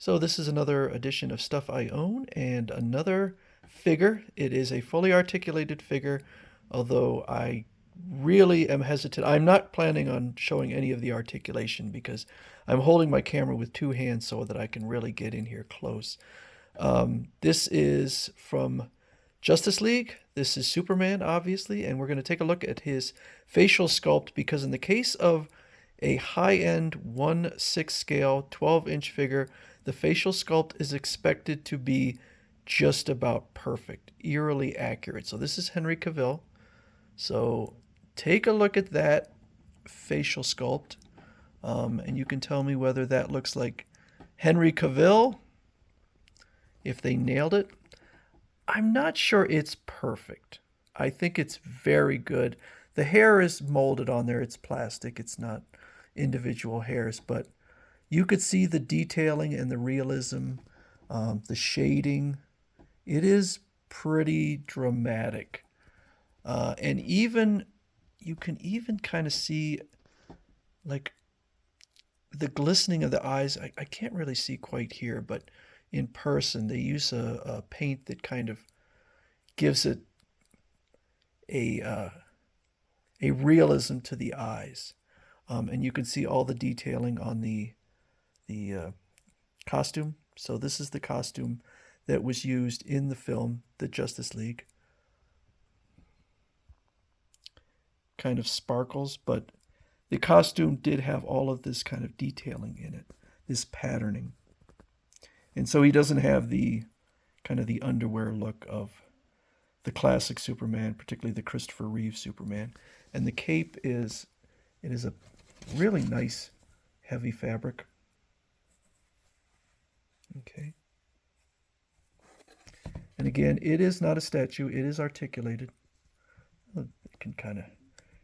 So this is another edition of Stuff I Own and another figure. It is a fully articulated figure, although I really am hesitant. I'm not planning on showing any of the articulation because I'm holding my camera with two hands so that I can really get in here close. This is from Justice League. This is Superman, obviously, and we're going to take a look at his facial sculpt because in the case of a high-end 1/6 scale 12-inch figure, the facial sculpt is expected to be just about perfect, eerily accurate. So this is Henry Cavill. So take a look at that facial sculpt, and you can tell me whether that looks like Henry Cavill, if they nailed it. I'm not sure it's perfect. I think it's very good. The hair is molded on there. It's plastic. It's not individual hairs, but you could see the detailing and the realism, the shading. It is pretty dramatic. And even, you can even kind of see like the glistening of the eyes. I can't really see quite here, but in person, they use a paint that kind of gives it a, uh, a realism to the eyes. And you can see all the detailing on the costume. So this is the costume that was used in the film, The Justice League. Kind of sparkles, but the costume did have all of this kind of detailing in it, this patterning. And so he doesn't have the kind of the underwear look of the classic Superman, particularly the Christopher Reeve Superman. And the cape is, it is a really nice heavy fabric. Okay. And again, it is not a statue, it is articulated. It can kind of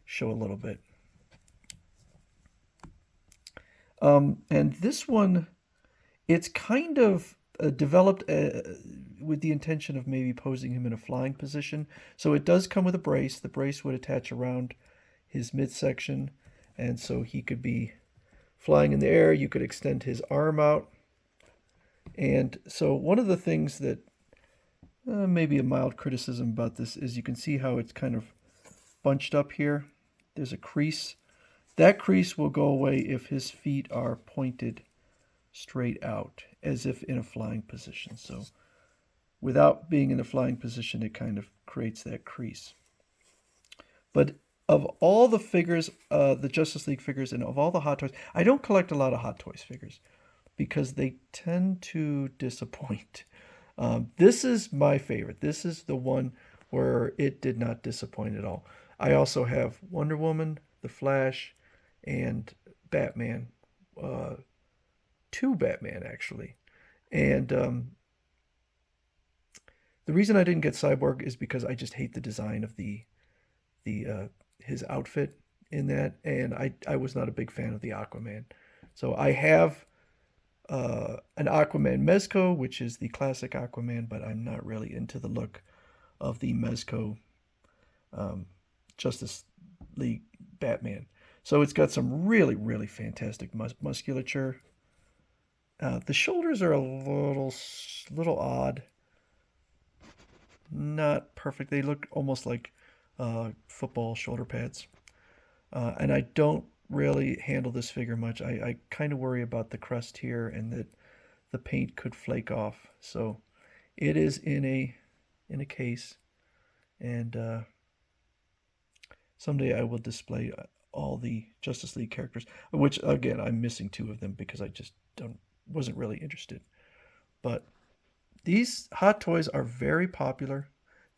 show a little bit. And this one, it's kind of developed with the intention of maybe posing him in a flying position. So it does come with a brace. The brace would attach around his midsection, and so he could be flying in the air. You could extend his arm out. And so one of the things that maybe a mild criticism about this is you can see how it's kind of bunched up here. There's a crease. That crease will go away if his feet are pointed straight out, as if in a flying position. So without being in a flying position, it kind of creates that crease. But of all the figures, the Justice League figures, and of all the Hot Toys, I don't collect a lot of Hot Toys figures because they tend to disappoint. This is my favorite. This is the one where it did not disappoint at all. I also have Wonder Woman, The Flash, and Batman. Two Batman, actually. And the reason I didn't get Cyborg is because I just hate the design of the his outfit in that, and I was not a big fan of the Aquaman. So I have an Aquaman Mezco, which is the classic Aquaman, but I'm not really into the look of the Mezco Justice League Batman. So it's got some really, really fantastic musculature. The shoulders are a little odd, not perfect. They look almost like football shoulder pads. And I don't really handle this figure much. I kind of worry about the crest here and that the paint could flake off. So it is in a case, and someday I will display all the Justice League characters, which again I'm missing two of them because I just wasn't really interested. But these Hot Toys are very popular.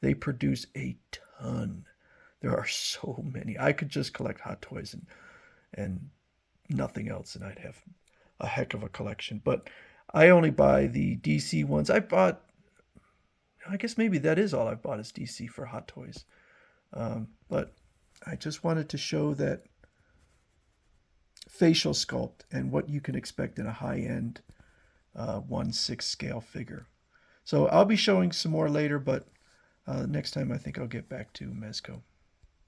They produce a ton. There are so many. I could just collect Hot Toys and nothing else, and I'd have a heck of a collection. But I only buy the DC ones. I guess maybe that is all I've bought is DC for Hot Toys. But I just wanted to show that facial sculpt and what you can expect in a high-end 1/6 scale figure. So I'll be showing some more later, but next time I think I'll get back to Mezco.